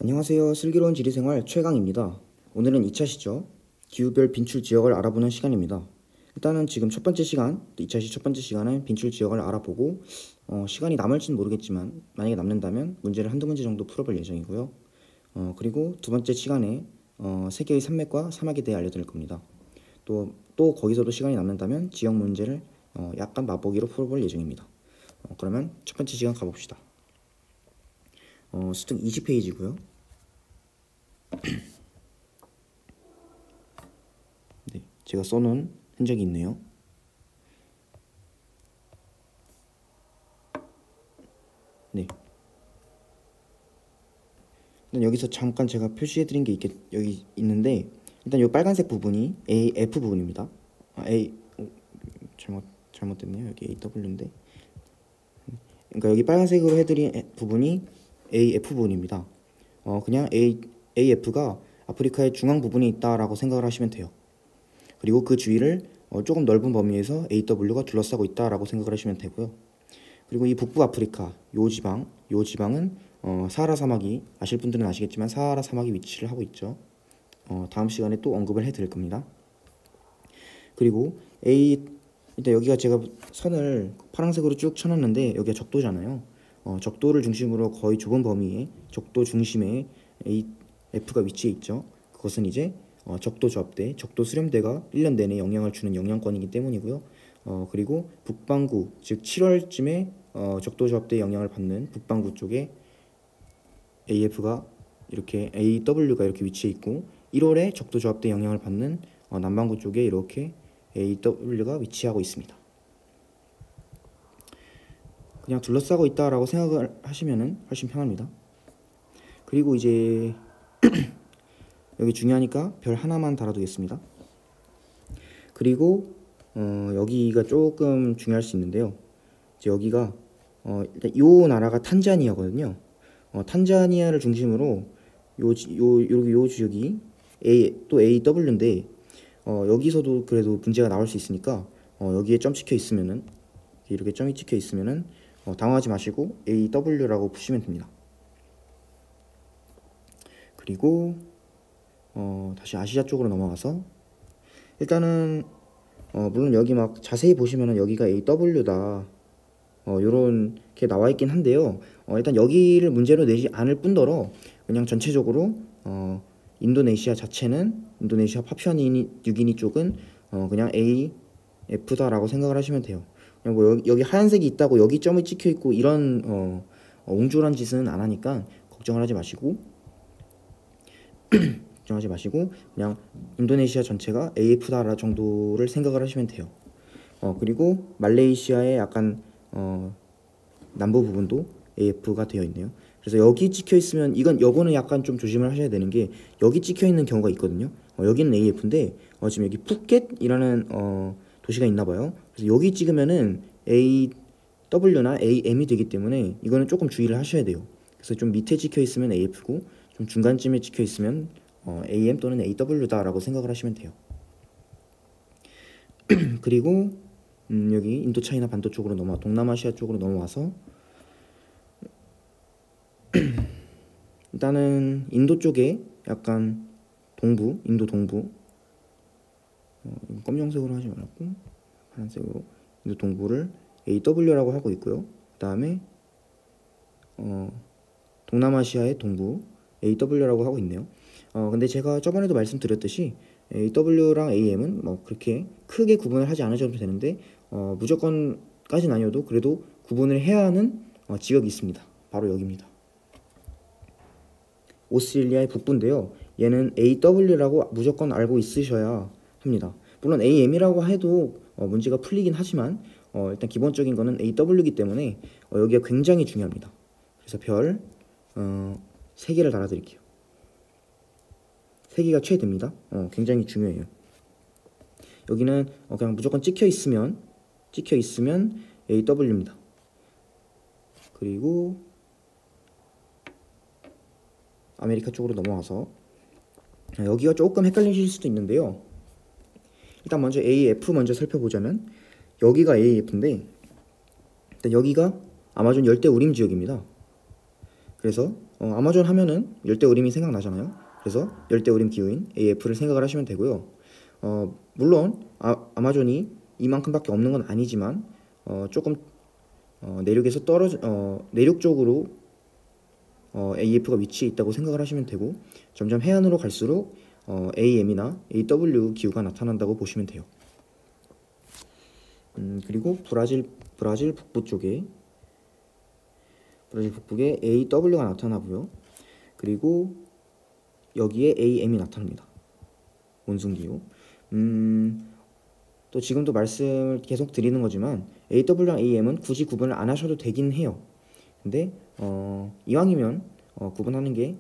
안녕하세요. 슬기로운 지리생활 최강입니다. 오늘은 2차시죠. 기후별 빈출 지역을 알아보는 시간입니다. 일단은 지금 첫 번째 시간, 2차시 첫 번째 시간은 빈출 지역을 알아보고 시간이 남을지는 모르겠지만 만약에 남는다면 문제를 한두 문제 정도 풀어볼 예정이고요. 그리고 두 번째 시간에 세계의 산맥과 사막에 대해 알려드릴 겁니다. 또 거기서도 시간이 남는다면 지역 문제를 약간 맛보기로 풀어볼 예정입니다. 그러면 첫 번째 시간 가봅시다. 수특 20페이지고요. 네, 제가 써놓은 흔적이 있네요. 네. 일단 여기서 잠깐 제가 표시해드린 게 여기 있는데, 일단 이 빨간색 부분이 AF 부분입니다. 잘못됐네요. 여기 AW인데. 그러니까 여기 빨간색으로 해드린 부분이 AF 부분입니다. 그냥 AF가 아프리카의 중앙 부분에 있다라고 생각을 하시면 돼요. 그리고 그 주위를 조금 넓은 범위에서 AW가 둘러싸고 있다라고 생각을 하시면 되고요. 그리고 이 북부 아프리카 요 지방은 사하라 사막이, 아실 분들은 아시겠지만 사하라 사막이 위치를 하고 있죠. 다음 시간에 또 언급을 해드릴 겁니다. 그리고 일단 여기가 제가 선을 파란색으로 쭉 쳐놨는데 여기가 적도잖아요. 적도를 중심으로 거의 좁은 범위에 적도 중심에 AF가 위치해 있죠. 그것은 이제 적도 조합대, 적도 수렴대가 1년 내내 영향을 주는 영향권이기 때문이고요. 그리고 북반구, 즉 7월쯤에 적도 조합대에 영향을 받는 북반구 쪽에 AW가 이렇게 위치해 있고 1월에 적도 조합대에 영향을 받는 남반구 쪽에 이렇게 AW가 위치하고 있습니다. 그냥 둘러싸고 있다라고 생각을 하시면은 훨씬 편합니다. 그리고 이제 여기 중요하니까 별 하나만 달아두겠습니다. 그리고 여기가 조금 중요할 수 있는데요. 이제 여기가 일단 요 나라가 탄자니아거든요. 탄자니아를 중심으로 요 지역이 또 AW인데 여기서도 그래도 문제가 나올 수 있으니까 여기에 점 찍혀 있으면은 이렇게 점이 찍혀 있으면은 당황하지 마시고 AW라고 푸시면 됩니다. 그리고 다시 아시아 쪽으로 넘어가서 일단은 물론 여기 막 자세히 보시면은 여기가 AW다 요렇게 나와 있긴 한데요. 일단 여기를 문제로 내지 않을 뿐더러 그냥 전체적으로 인도네시아 자체는, 인도네시아 파푸아뉴기니 쪽은 그냥 AF다라고 생각을 하시면 돼요. 그냥 뭐 여기 하얀색이 있다고 여기 점이 찍혀 있고 이런 옹졸한 짓은 안 하니까 걱정을 하지 마시고 그냥 인도네시아 전체가 AF다 정도를 생각을 하시면 돼요. 그리고 말레이시아의 약간 남부 부분도 AF가 되어 있네요. 그래서 여기 찍혀 있으면 요거는 약간 좀 조심을 하셔야 되는 게 여기 찍혀 있는 경우가 있거든요. 여기는 AF인데 지금 여기 푸켓이라는 도시가 있나 봐요. 그래서 여기 찍으면은 AW나 AM이 되기 때문에 이거는 조금 주의를 하셔야 돼요. 그래서 좀 밑에 찍혀 있으면 AF고 좀 중간쯤에 찍혀 있으면 AM 또는 AW다라고 생각을 하시면 돼요. 그리고 여기 인도차이나 반도 쪽으로 동남아시아 쪽으로 넘어와서 일단은 인도 쪽에 약간 인도 동부 검정색으로 하지 말고 파란색으로 인도 동부를 AW라고 하고 있고요. 그 다음에 동남아시아의 동부 AW라고 하고 있네요. 근데 제가 저번에도 말씀드렸듯이 AW랑 AM은 뭐 그렇게 크게 구분을 하지 않으셔도 되는데 무조건까지는 아니어도 그래도 구분을 해야 하는 지역이 있습니다. 바로 여기입니다. 오스트레일리아의 북부인데요. 얘는 AW라고 무조건 알고 있으셔야 합니다. 물론 AM이라고 해도 문제가 풀리긴 하지만 일단 기본적인 거는 AW이기 때문에 여기가 굉장히 중요합니다. 그래서 별 3개를 달아드릴게요. 3개가 최대입니다. 굉장히 중요해요. 여기는 그냥 무조건 찍혀 있으면 AW입니다. 그리고 아메리카 쪽으로 넘어와서 여기가 조금 헷갈리실 수도 있는데요. 일단 먼저 AF 먼저 살펴보자면 여기가 AF인데 일단 여기가 아마존 열대 우림 지역입니다. 그래서 아마존 하면은 열대우림이 생각나잖아요. 그래서 열대우림 기후인 AF를 생각을 하시면 되고요. 물론 아마존이 이만큼밖에 없는 건 아니지만 조금 내륙에서 내륙 쪽으로 AF가 위치해 있다고 생각을 하시면 되고, 점점 해안으로 갈수록 AM이나 AW 기후가 나타난다고 보시면 돼요. 그리고 브라질 북부에 AW가 나타나고요. 그리고 여기에 AM이 나타납니다. 몬순기후. 또 지금도 말씀을 계속 드리는 거지만 AW랑 AM은 굳이 구분을 안 하셔도 되긴 해요. 근데 이왕이면 구분하는 게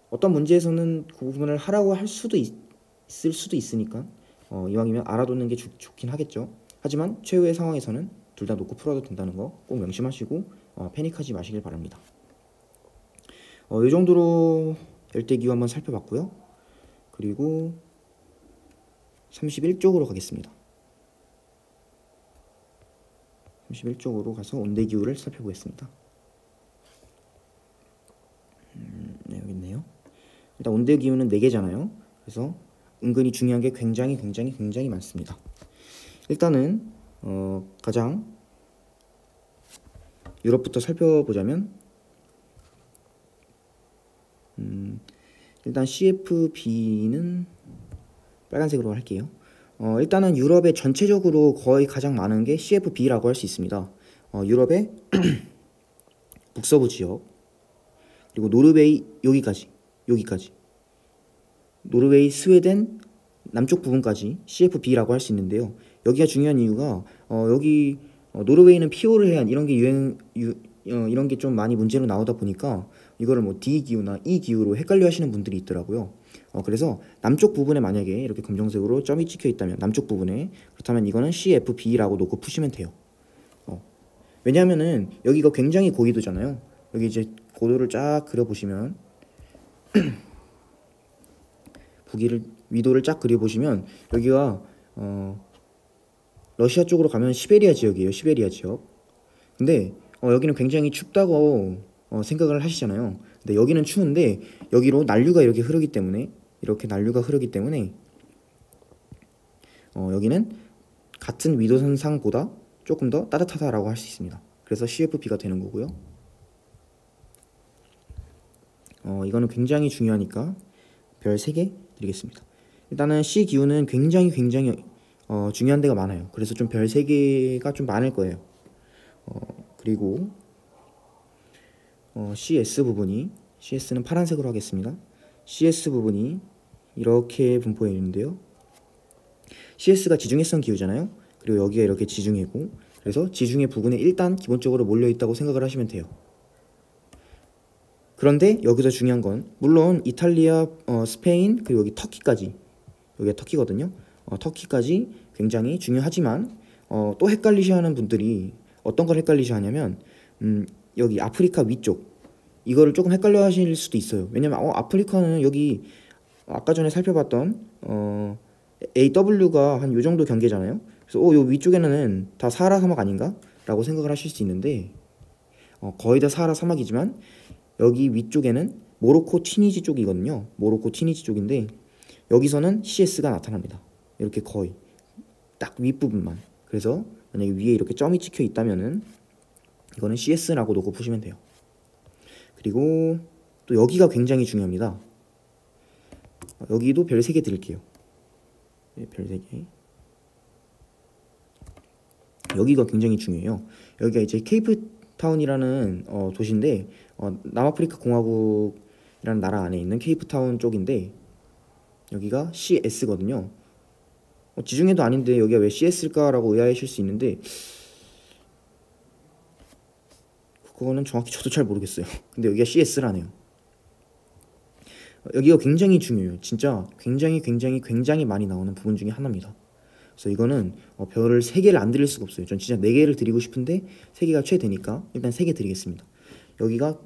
어떤 문제에서는 구분을 하라고 할 수도 있을 수도 있으니까 이왕이면 알아두는 게 좋긴 하겠죠. 하지만 최후의 상황에서는 둘 다 놓고 풀어도 된다는 거 꼭 명심하시고 패닉하지 마시길 바랍니다. 이 정도로 열대기후 한번 살펴봤고요. 그리고 31쪽으로 가겠습니다. 31쪽으로 가서 온대기후를 살펴보겠습니다. 네, 여기 있네요. 일단 온대기후는 4개잖아요. 그래서 은근히 중요한 게 굉장히 많습니다. 일단은 가장 유럽부터 살펴보자면 일단 CFB는 빨간색으로 할게요. 일단은 유럽의 전체적으로 거의 가장 많은 게 CFB라고 할 수 있습니다. 유럽의 북서부 지역, 그리고 노르웨이 여기까지 노르웨이, 스웨덴 남쪽 부분까지 CFB라고 할 수 있는데요. 여기가 중요한 이유가 여기 노르웨이는 피오르 해안 이런 게 이런 게 좀 많이 문제로 나오다 보니까 이거를 뭐 D 기후나 E 기후로 헷갈려 하시는 분들이 있더라고요. 그래서 남쪽 부분에 만약에 이렇게 검정색으로 점이 찍혀 있다면 남쪽 부분에, 그렇다면 이거는 CFB라고 놓고 푸시면 돼요. 왜냐하면은 여기가 굉장히 고緯도잖아요. 여기 이제 고도를 쫙 그려보시면 위도를 쫙 그려보시면 여기가 러시아 쪽으로 가면 시베리아 지역이에요. 시베리아 지역. 근데 여기는 굉장히 춥다고 생각을 하시잖아요. 근데 여기는 추운데 여기로 난류가 이렇게 흐르기 때문에 여기는 같은 위도선상보다 조금 더 따뜻하다라고 할 수 있습니다. 그래서 CFB가 되는 거고요. 이거는 굉장히 중요하니까 별 3개 드리겠습니다. 일단은 C 기후는 굉장히 중요한 데가 많아요. 그래서 좀 별 3개가 좀 많을 거예요. 그리고 CS는 파란색으로 하겠습니다. CS 부분이 이렇게 분포해 있는데요. CS가 지중해성 기후잖아요. 그리고 여기가 이렇게 지중해고, 그래서 지중해 부근에 일단 기본적으로 몰려 있다고 생각을 하시면 돼요. 그런데 여기서 중요한 건 물론 이탈리아, 스페인, 그리고 여기 터키까지, 여기가 터키거든요. 터키까지 굉장히 중요하지만 또 헷갈리셔하는 분들이 어떤 걸 헷갈리셔하냐면 여기 아프리카 위쪽 이거를 조금 헷갈려 하실 수도 있어요. 왜냐면 아프리카는 여기 아까 전에 살펴봤던 AW가 한 요 정도 경계잖아요. 그래서 요 위쪽에는 다 사하라 사막 아닌가? 라고 생각을 하실 수 있는데 거의 다 사하라 사막이지만 여기 위쪽에는 모로코 튀니지 쪽이거든요. 모로코 튀니지 쪽인데 여기서는 CS가 나타납니다. 이렇게 거의 딱 윗부분만. 그래서 만약에 위에 이렇게 점이 찍혀 있다면은 이거는 CS라고 놓고 푸시면 돼요. 그리고 또 여기가 굉장히 중요합니다. 여기도 별 3개 드릴게요. 네, 별 3개. 여기가 굉장히 중요해요. 여기가 이제 케이프타운이라는 도시인데 남아프리카 공화국이라는 나라 안에 있는 케이프타운 쪽인데 여기가 CS거든요. 지중해도 아닌데 여기가 왜 CS일까라고 의아하실 수 있는데 그거는 정확히 저도 잘 모르겠어요. 근데 여기가 CS라네요. 여기가 굉장히 중요해요. 진짜 굉장히 많이 나오는 부분 중에 하나입니다. 그래서 이거는 별을 3개를 안 드릴 수가 없어요. 전 진짜 4개를 드리고 싶은데 3개가 최대니까 일단 3개 드리겠습니다. 여기가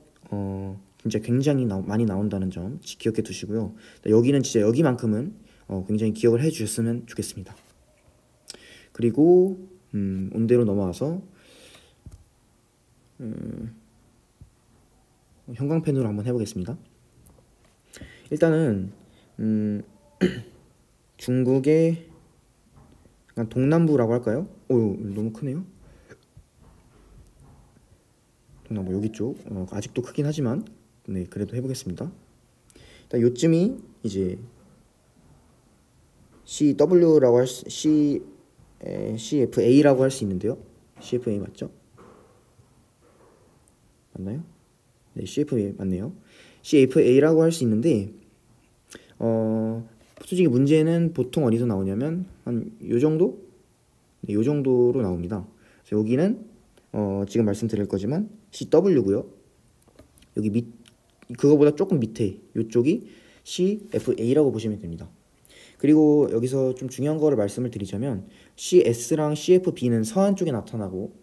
진짜 굉장히 많이 나온다는 점 기억해 두시고요. 여기는 진짜 여기만큼은 굉장히 기억을 해 주셨으면 좋겠습니다. 그리고 온대로 넘어와서 형광펜으로 한번 해보겠습니다. 일단은 중국의 약간 동남부라고 할까요? 오, 너무 크네요. 동남부 여기 쪽 아직도 크긴 하지만 네, 그래도 해보겠습니다. 일단 요쯤이 이제 CW라고 할 수, CFA라고 할 수 있는데요. CFA 맞죠? 맞나요? 네, CFA 맞네요. CFA라고 할 수 있는데 솔직히 문제는 보통 어디서 나오냐면 한 요 정도? 네, 요 정도로 나옵니다. 그래서 여기는 지금 말씀드릴 거지만 CW고요. 여기 그거보다 조금 밑에 요쪽이 CFA라고 보시면 됩니다. 그리고 여기서 좀 중요한 거를 말씀을 드리자면 CS랑 CFB는 서한 쪽에 나타나고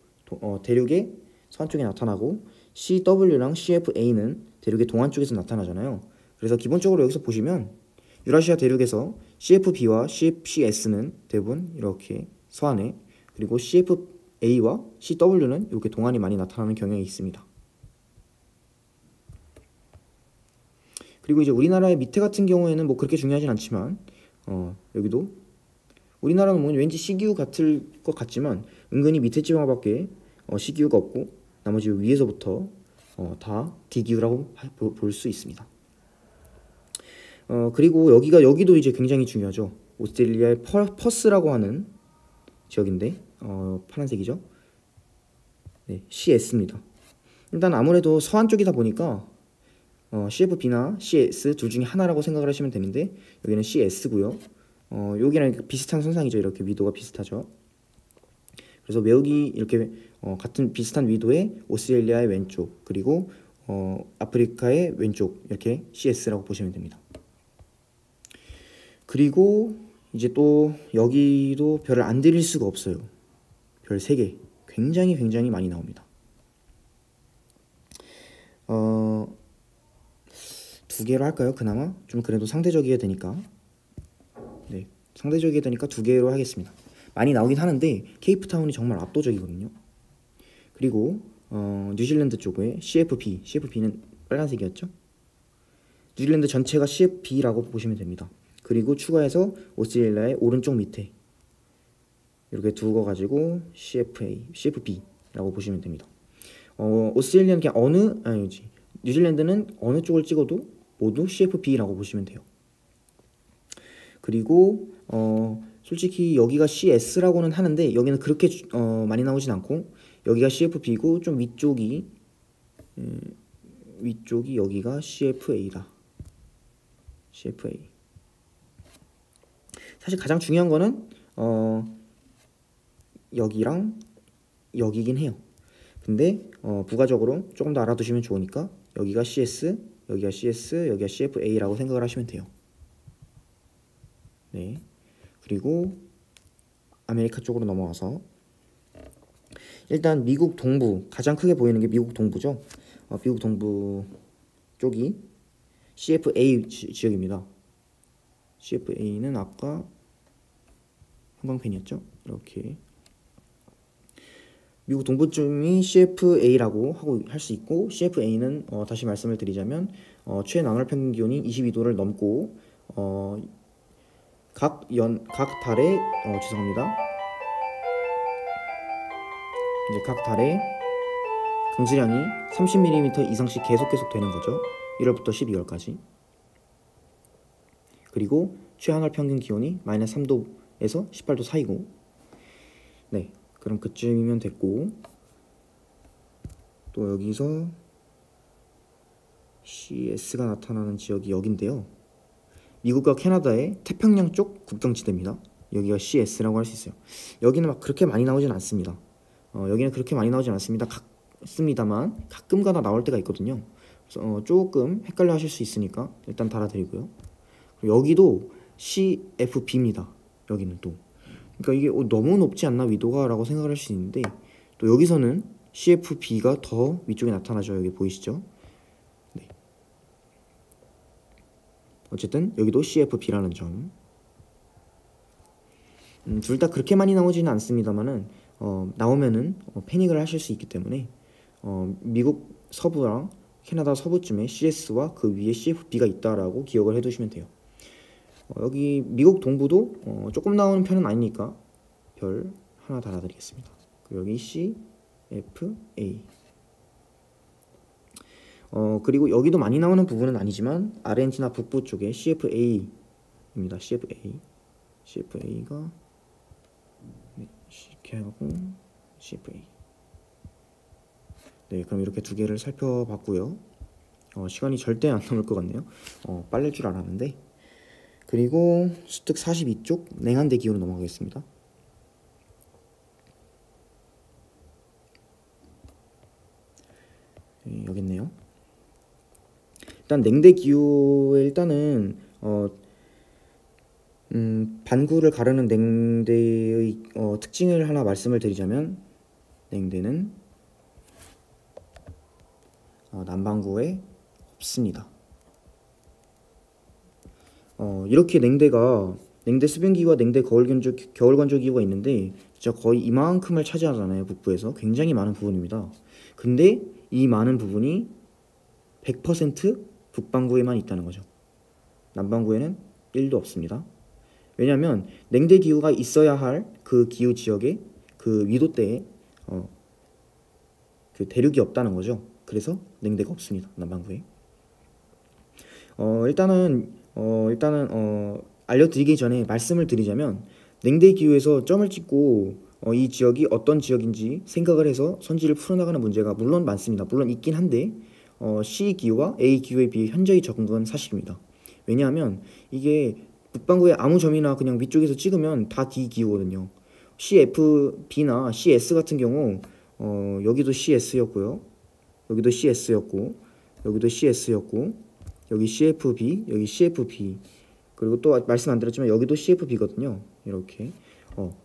대륙의 서한 쪽에 나타나고 CW랑 CFA는 대륙의 동안 쪽에서 나타나잖아요. 그래서 기본적으로 여기서 보시면 유라시아 대륙에서 CFB와 CS는 대부분 이렇게 서한에, 그리고 CFA와 CW는 이렇게 동안이 많이 나타나는 경향이 있습니다. 그리고 이제 우리나라의 밑에 같은 경우에는 뭐 그렇게 중요하진 않지만 여기도 우리나라는 뭐 왠지 C기후 같을 것 같지만 은근히 밑에 지방밖에 C기후가 없고 나머지 위에서부터 다 D기후라고 볼 수 있습니다. 그리고 여기도 이제 굉장히 중요하죠. 오스트레일리아의 퍼스라고 하는 지역인데 파란색이죠. 네, CS입니다. 일단 아무래도 서한 쪽이다 보니까 CFB나 CS 둘 중에 하나라고 생각을 하시면 되는데 여기는 CS고요. 여기랑 비슷한 선상이죠. 이렇게 위도가 비슷하죠. 그래서 외우기 이렇게 같은 비슷한 위도의 오스트레일리아의 왼쪽, 그리고 아프리카의 왼쪽, 이렇게 CS라고 보시면 됩니다. 그리고 이제 또 여기도 별을 안 드릴 수가 없어요. 별 3개 굉장히 많이 나옵니다. 2개로 할까요? 그나마 좀 그래도 상대적이어야 되니까. 네, 상대적이어야 되니까 2개로 하겠습니다. 많이 나오긴 하는데 케이프타운이 정말 압도적이거든요. 그리고 뉴질랜드 쪽에 CFB는 빨간색이었죠. 뉴질랜드 전체가 CFB라고 보시면 됩니다. 그리고 추가해서 오스트레일리아의 오른쪽 밑에 이렇게 두고 가지고 CFB라고 보시면 됩니다. 오스트레일리아는 그냥 뉴질랜드는 어느 쪽을 찍어도 모두 CFB라고 보시면 돼요. 그리고 솔직히 여기가 CS라고는 하는데 여기는 그렇게 많이 나오진 않고 여기가 CFB고 좀 위쪽이 여기가 CFA다. CFA. 사실 가장 중요한 거는 여기랑 여기긴 해요. 근데 부가적으로 조금 더 알아두시면 좋으니까 여기가 CS, 여기가 CS, 여기가 CFA라고 생각을 하시면 돼요. 네. 그리고 아메리카 쪽으로 넘어와서 일단 미국 동부, 가장 크게 보이는 게 미국 동부죠. 미국 동부 쪽이 CFA 지역입니다. CFA는 아까 형광펜이었죠. 이렇게 미국 동부쯤이 CFA라고 할 수 있고, CFA는 다시 말씀을 드리자면 최낭월 평균 기온이 22도를 넘고 각 달에 죄송합니다. 이제 각 달에 강수량이 30mm 이상씩 계속 되는 거죠. 1월부터 12월까지. 그리고 최하늘 평균 기온이 -3도에서 18도 사이고. 네, 그럼 그쯤이면 됐고, 또 여기서 CS가 나타나는 지역이 여긴데요. 미국과 캐나다의 태평양 쪽 국경지대입니다. 여기가 CS라고 할 수 있어요. 여기는 막 그렇게 많이 나오진 않습니다. 여기는 그렇게 많이 나오진 않습니다만 가끔가다 나올 때가 있거든요. 그래서 조금 헷갈려 하실 수 있으니까 일단 달아드리고요. 여기도 CFB입니다. 여기는 또 그러니까 이게 너무 높지 않나 위도가 라고 생각을 할 수 있는데, 또 여기서는 CFB가 더 위쪽에 나타나죠. 여기 보이시죠? 네. 어쨌든 여기도 CFB라는 점. 둘 다 그렇게 많이 나오지는 않습니다만은 나오면은 패닉을 하실 수 있기 때문에 미국 서부랑 캐나다 서부쯤에 CS와 그 위에 CFB가 있다라고 기억을 해두시면 돼요. 여기 미국 동부도 조금 나오는 편은 아니니까 별 하나 달아드리겠습니다. 그리고 여기 CFA. 그리고 여기도 많이 나오는 부분은 아니지만 아르헨티나 북부 쪽에 CFA입니다. CFA가 이렇게 하고 CFA. 네, 그럼 이렇게 두 개를 살펴봤고요. 시간이 절대 안 남을 것 같네요. 빨릴 줄 알았는데. 그리고 수특 42쪽 냉한대 기후로 넘어가겠습니다. 네, 여기 있네요. 일단 냉대 기후에 일단은 반구를 가르는 냉대의 특징을 하나 말씀을 드리자면, 냉대는 남반구에 없습니다. 이렇게 냉대 수변기후와 냉대 겨울건조기후가 있는데 진짜 거의 이만큼을 차지하잖아요. 북부에서 굉장히 많은 부분입니다. 근데 이 많은 부분이 100% 북반구에만 있다는 거죠. 남반구에는 1도 없습니다. 왜냐하면 냉대 기후가 있어야 할 그 기후 지역에 그 위도대에 그 대륙이 없다는 거죠. 그래서 냉대가 없습니다. 남반구에. 일단은 알려드리기 전에 말씀을 드리자면, 냉대 기후에서 점을 찍고 이 지역이 어떤 지역인지 생각을 해서 선지를 풀어나가는 문제가 물론 많습니다. 물론 있긴 한데 C 기후와 A 기후에 비해 현저히 적은 건 사실입니다. 왜냐하면 이게 북반구의 아무 점이나 그냥 위쪽에서 찍으면 다 D 기후거든요. CFB나 CS 같은 경우 여기도 CS였고요. 여기도 CS였고, 여기도 CS였고, 여기 CFB, 여기 CFB, 그리고 또 말씀 안 드렸지만 여기도 CFB거든요. 이렇게.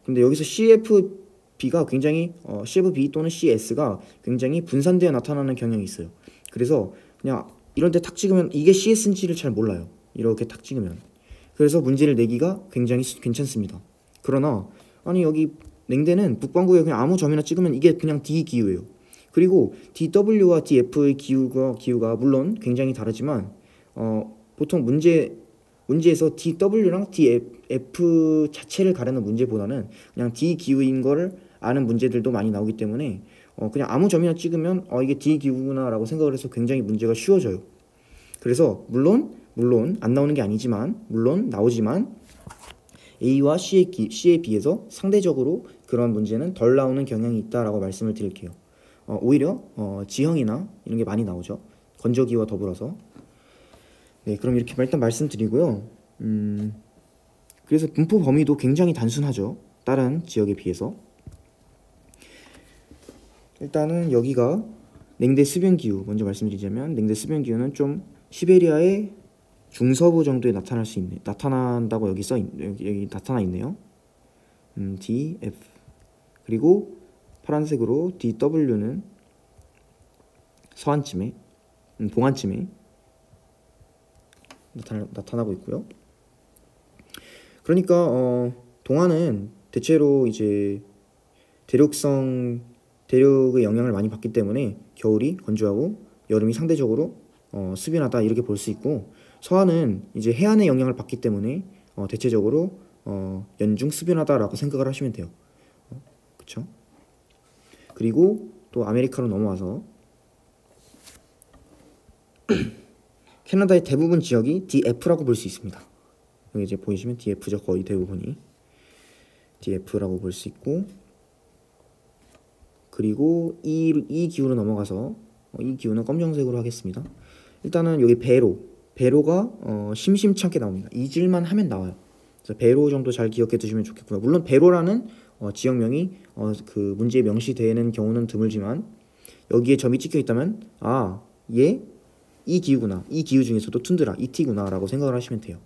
근데 여기서 CFB가 굉장히 CFB 또는 CS가 굉장히 분산되어 나타나는 경향이 있어요. 그래서 그냥 이런 데 탁 찍으면 이게 CS인지를 잘 몰라요. 이렇게 탁 찍으면. 그래서 문제를 내기가 굉장히 괜찮습니다. 그러나 아니 여기 냉대는 북반구에 그냥 아무 점이나 찍으면 이게 그냥 D 기후예요. 그리고 DW와 DF의 기후가 물론 굉장히 다르지만 보통 문제에서 DW랑 DF 자체를 가르는 문제보다는 그냥 D 기후인 거를 아는 문제들도 많이 나오기 때문에 그냥 아무 점이나 찍으면 이게 D 기후구나 라고 생각을 해서 굉장히 문제가 쉬워져요. 그래서 물론 안 나오는 게 아니지만, 물론 나오지만 A와 C에 비해서 상대적으로 그런 문제는 덜 나오는 경향이 있다라고 말씀을 드릴게요. 오히려 지형이나 이런 게 많이 나오죠. 건조기와 더불어서. 네, 그럼 이렇게 일단 말씀드리고요. 그래서 분포 범위도 굉장히 단순하죠. 다른 지역에 비해서. 일단은 여기가 냉대 수변기후 먼저 말씀드리자면, 냉대 수변기후는 좀 시베리아의 중서부 정도에 나타난다고 여기 나타나 있네요. DF. 그리고 파란색으로 DW는 서안쯤에, 동안쯤에 나타나고 있고요. 그러니까 동안은 대체로 이제 대륙의 영향을 많이 받기 때문에 겨울이 건조하고 여름이 상대적으로 수변하다 이렇게 볼 수 있고, 서안은 이제 해안의 영향을 받기 때문에 대체적으로 연중 수변하다라고 생각을 하시면 돼요. 그쵸? 그리고 또 아메리카로 넘어와서 캐나다의 대부분 지역이 DF라고 볼 수 있습니다. 여기 이제 보이시면 DF죠. 거의 대부분이 DF라고 볼 수 있고, 그리고 이 기후로 넘어가서 이 기후는 검정색으로 하겠습니다. 일단은 여기 배로가 심심찮게 나옵니다. 잊을만 하면 나와요. 그래서 배로 정도 잘 기억해 두시면 좋겠고요. 물론 배로라는 지역명이 그 문제에 명시되는 경우는 드물지만, 여기에 점이 찍혀 있다면 얘 이 기후구나, 이 기후 중에서도 툰드라, ET구나 라고 생각을 하시면 돼요.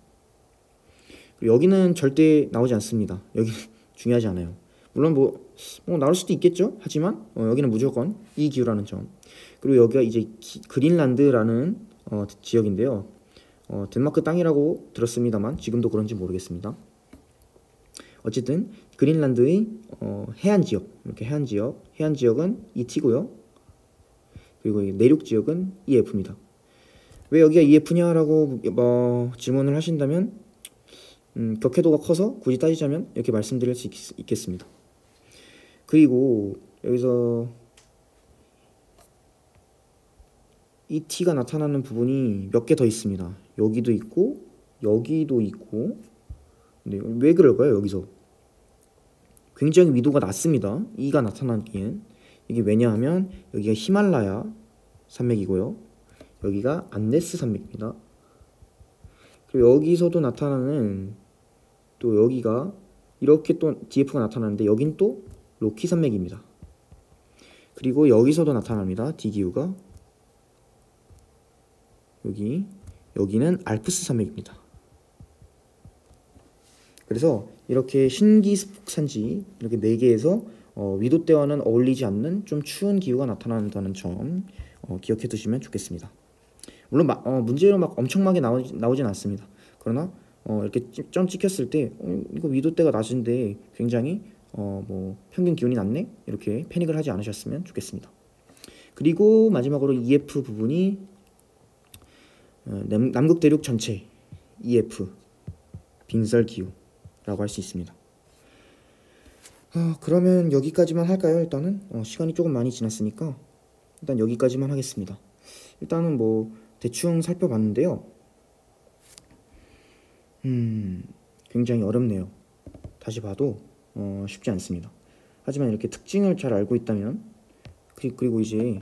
그리고 여기는 절대 나오지 않습니다. 여기는 중요하지 않아요. 물론 나올 수도 있겠죠. 하지만 여기는 무조건 이 기후라는 점. 그리고 여기가 이제 그린란드라는 지역인데요. 덴마크 땅이라고 들었습니다만 지금도 그런지 모르겠습니다. 어쨌든 그린란드의 해안 지역, 이렇게 해안 지역은 ET고요. 그리고 이 내륙 지역은 EF입니다. 왜 여기가 EF냐라고 질문을 하신다면 격해도가 커서 굳이 따지자면 이렇게 말씀드릴 수 있겠습니다. 그리고 여기서 이 T가 나타나는 부분이 몇 개 더 있습니다. 여기도 있고 여기도 있고. 근데 왜 그럴까요? 여기서 굉장히 위도가 낮습니다. E가 나타나기엔. 이게 왜냐하면 여기가 히말라야 산맥이고요, 여기가 안데스 산맥입니다. 그리고 여기서도 나타나는 또 여기가 이렇게 또 DF가 나타나는데 여긴 또 로키 산맥입니다. 그리고 여기서도 나타납니다. D기후가. 여기는 알프스 산맥입니다. 그래서 이렇게 신기습 산지 이렇게 4개에서 위도대와는 어울리지 않는 좀 추운 기후가 나타난다는 점 기억해 두시면 좋겠습니다. 물론 문제로 막 엄청나게 나오진 않습니다. 그러나 이렇게 점 찍혔을 때 이거 위도대가 낮은데 굉장히 평균 기온이 낮네? 이렇게 패닉을 하지 않으셨으면 좋겠습니다. 그리고 마지막으로 EF 부분이 남극 대륙 전체 EF 빙설 기후라고 할 수 있습니다. 그러면 여기까지만 할까요? 일단은 시간이 조금 많이 지났으니까 일단 여기까지만 하겠습니다. 일단은 대충 살펴봤는데요. 굉장히 어렵네요. 다시 봐도 쉽지 않습니다. 하지만 이렇게 특징을 잘 알고 있다면 그리고 이제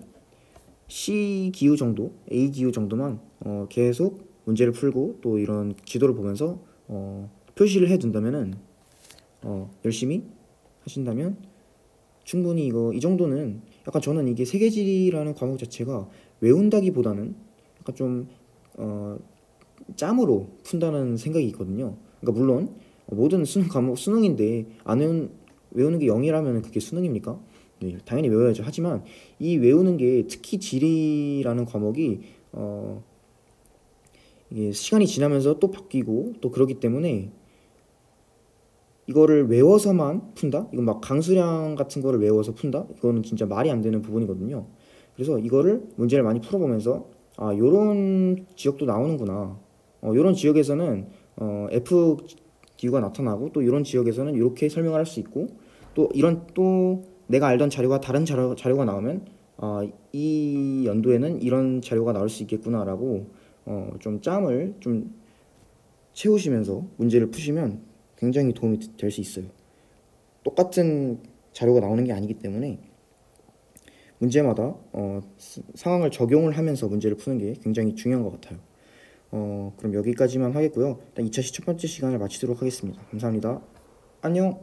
C 기후 정도, A 기후 정도만 계속 문제를 풀고 또 이런 지도를 보면서 표시를 해둔다면은 열심히 하신다면 충분히 이 정도는 약간 저는 이게 세계지리라는 과목 자체가 외운다기보다는 약간 좀 짬으로 푼다는 생각이 있거든요. 그러니까 물론 모든 수능 과목 수능인데 안 외우는 게 0이라면 그게 수능입니까? 네, 당연히 외워야죠. 하지만 이 외우는 게 특히 지리라는 과목이 이게 시간이 지나면서 또 바뀌고 또 그러기 때문에 이거를 외워서만 푼다? 이건 막 강수량 같은 거를 외워서 푼다? 이거는 진짜 말이 안 되는 부분이거든요. 그래서 이거를 문제를 많이 풀어보면서 요런 지역도 나오는구나. 요런 지역에서는 F 기후가 나타나고 또 이런 지역에서는 이렇게 설명을 할 수 있고 또 내가 알던 자료가 다른 자료가 나오면 이 연도에는 이런 자료가 나올 수 있겠구나라고 좀 짬을 좀 채우시면서 문제를 푸시면 굉장히 도움이 될 수 있어요. 똑같은 자료가 나오는 게 아니기 때문에 문제마다 상황을 적용을 하면서 문제를 푸는 게 굉장히 중요한 것 같아요. 그럼 여기까지만 하겠고요. 일단 2차 첫 번째 시간을 마치도록 하겠습니다. 감사합니다. 안녕.